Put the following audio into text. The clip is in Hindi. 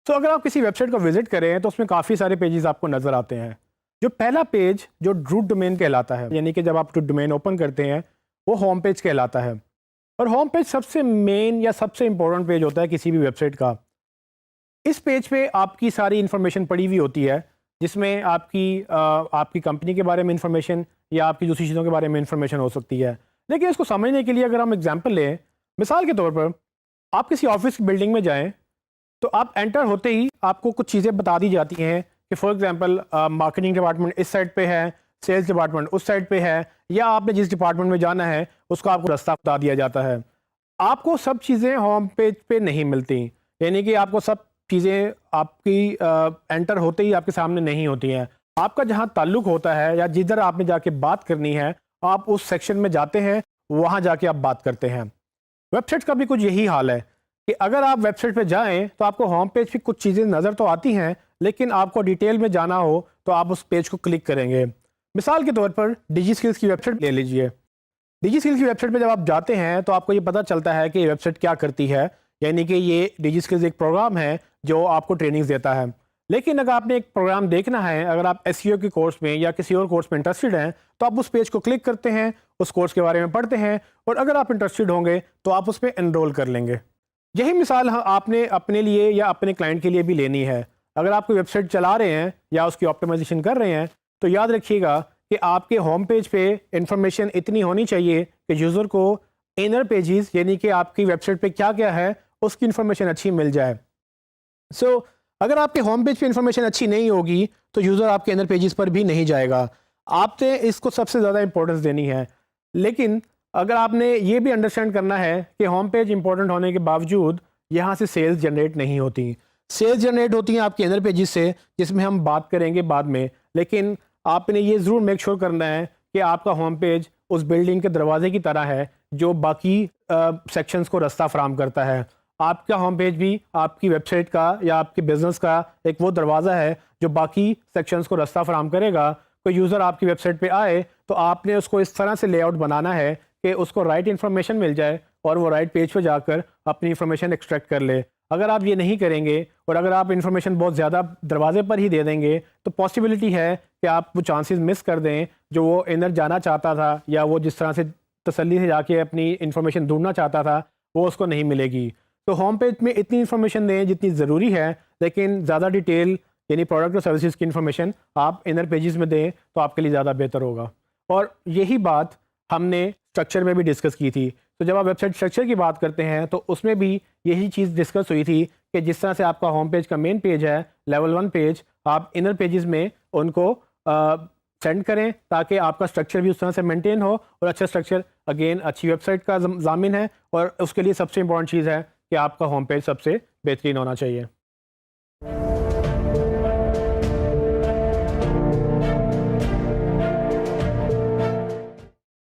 तो अगर आप किसी वेबसाइट को विजिट करें तो उसमें काफ़ी सारे पेजेस आपको नज़र आते हैं। जो पहला पेज जो रूट डोमेन कहलाता है, यानी कि जब आप रूट डोमेन ओपन करते हैं वो होम पेज कहलाता है। और होम पेज सबसे मेन या सबसे इंपॉर्टेंट पेज होता है किसी भी वेबसाइट का। इस पेज पे आपकी सारी इन्फॉर्मेशन पड़ी हुई होती है, जिसमें आपकी कंपनी के बारे में इंफॉर्मेशन या आपकी दूसरी चीज़ों के बारे में इंफॉर्मेशन हो सकती है। लेकिन इसको समझने के लिए अगर हम एग्जांपल लें, मिसाल के तौर पर आप किसी ऑफिस की बिल्डिंग में जाएं तो आप एंटर होते ही आपको कुछ चीज़ें बता दी जाती हैं कि फॉर एग्जांपल मार्केटिंग डिपार्टमेंट इस साइड पे है, सेल्स डिपार्टमेंट उस साइड पे है, या आपने जिस डिपार्टमेंट में जाना है उसका आपको रास्ता बता दिया जाता है। आपको सब चीज़ें होम पेज पे नहीं मिलती, यानी कि आपको सब चीज़ें आपकी एंटर होते ही आपके सामने नहीं होती हैं। आपका जहाँ ताल्लुक होता है या जिधर आपने जाके बात करनी है, आप उस सेक्शन में जाते हैं, वहाँ जाके आप बात करते हैं। वेबसाइट का भी कुछ यही हाल है कि अगर आप वेबसाइट पे जाएं तो आपको होम पेज पे कुछ चीज़ें नज़र तो आती हैं, लेकिन आपको डिटेल में जाना हो तो आप उस पेज को क्लिक करेंगे। मिसाल के तौर पर डिजी स्किल्स की वेबसाइट ले लीजिए। डिजी स्किल्स की वेबसाइट पे जब आप जाते हैं तो आपको ये पता चलता है कि ये वेबसाइट क्या करती है, यानी कि ये डिजी स्किल्स एक प्रोग्राम है जो आपको ट्रेनिंग्स देता है। लेकिन अगर आपने एक प्रोग्राम देखना है, अगर आप एसईओ के कोर्स में या किसी और कोर्स में इंटरेस्टेड हैं, तो आप उस पेज को क्लिक करते हैं, उस कोर्स के बारे में पढ़ते हैं, और अगर आप इंटरेस्टेड होंगे तो आप उस पर एनरोल कर लेंगे। यही मिसाल आपने अपने लिए या अपने क्लाइंट के लिए भी लेनी है। अगर आप कोई वेबसाइट चला रहे हैं या उसकी ऑप्टिमाइजेशन कर रहे हैं, तो याद रखिएगा कि आपके होम पेज पे इंफॉर्मेशन इतनी होनी चाहिए कि यूज़र को इनर पेजेस, यानी कि आपकी वेबसाइट पे क्या क्या है उसकी इंफॉर्मेशन अच्छी मिल जाए। अगर आपके होम पेज पे इंफॉर्मेशन अच्छी नहीं होगी तो यूज़र आपके इनर पेजेस पर भी नहीं जाएगा। आपने इसको सबसे ज़्यादा इंपॉर्टेंस देनी है। लेकिन अगर आपने ये भी अंडरस्टैंड करना है कि होम पेज इंपॉर्टेंट होने के बावजूद यहाँ से सेल्स जनरेट नहीं होती। सेल्स जनरेट होती हैं आपके इनर पेजेस से, जिसमें हम बात करेंगे बाद में। लेकिन आपने ये ज़रूर मेक श्योर करना है कि आपका होम पेज उस बिल्डिंग के दरवाजे की तरह है जो बाकी सेक्शंस को रास्ता फराहम करता है। आपका होम पेज भी आपकी वेबसाइट का या आपके बिजनेस का एक वो दरवाज़ा है जो बाकी सेक्शंस को रास्ता फराहम करेगा। कोई यूज़र आपकी वेबसाइट पे आए तो आपने उसको इस तरह से लेआउट बनाना है कि उसको राइट इन्फॉर्मेशन मिल जाए और वो राइट पेज पे जाकर अपनी इन्फॉर्मेशन एक्सट्रैक्ट कर ले। अगर आप ये नहीं करेंगे और अगर आप इन्फॉर्मेशन बहुत ज़्यादा दरवाजे पर ही दे देंगे तो पॉसिबिलिटी है कि आप वो चांसेस मिस कर दें जो वो इनर जाना चाहता था, या वो जिस तरह से तसल्ली से जाके अपनी इन्फॉर्मेशन ढूंढना चाहता था वो उसको नहीं मिलेगी। तो होम पेज में इतनी इन्फॉर्मेशन दें जितनी ज़रूरी है, लेकिन ज़्यादा डिटेल यानी प्रोडक्ट और सर्विसेज की इन्फॉर्मेशन आप इनर पेजेस में दें तो आपके लिए ज़्यादा बेहतर होगा। और यही बात हमने स्ट्रक्चर में भी डिस्कस की थी। तो जब आप वेबसाइट स्ट्रक्चर की बात करते हैं तो उसमें भी यही चीज़ डिस्कस हुई थी कि जिस तरह से आपका होम पेज का मेन पेज है, लेवल 1 पेज, आप इनर पेजेस में उनको सेंड करें ताकि आपका स्ट्रक्चर भी उस तरह से मेंटेन हो। और अच्छा स्ट्रक्चर अगेन अच्छी वेबसाइट का ज़ामिन है, और उसके लिए सबसे इंपॉर्टेंट चीज़ है कि आपका होम पेज सबसे बेहतरीन होना चाहिए।